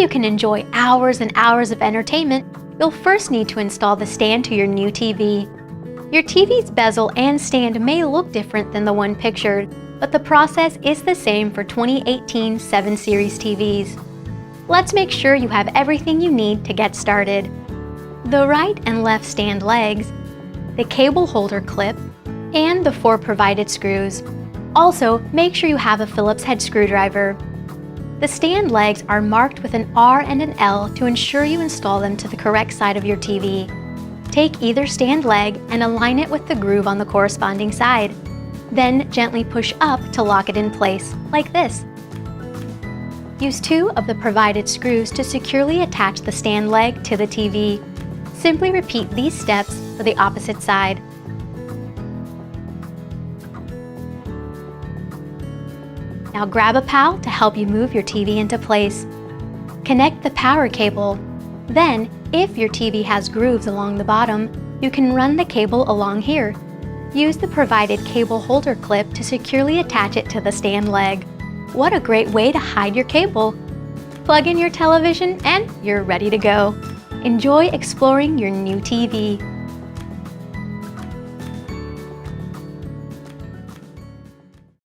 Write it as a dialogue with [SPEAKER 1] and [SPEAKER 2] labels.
[SPEAKER 1] you can enjoy hours and hours of entertainment, you'll first need to install the stand to your new TV. Your TV's bezel and stand may look different than the one pictured, but the process is the same for 2018 7 Series TVs. Let's make sure you have everything you need to get started. The right and left stand legs, the cable holder clip, and the 4 provided screws. Also, make sure you have a Phillips head screwdriver. The stand legs are marked with an R and an L to ensure you install them to the correct side of your TV. Take either stand leg and align it with the groove on the corresponding side. Then gently push up to lock it in place, like this. Use 2 of the provided screws to securely attach the stand leg to the TV. Simply repeat these steps for the opposite side. Now grab a pal to help you move your TV into place. Connect the power cable. Then, if your TV has grooves along the bottom, you can run the cable along here. Use the provided cable holder clip to securely attach it to the stand leg. What a great way to hide your cable! Plug in your television and you're ready to go. Enjoy exploring your new TV.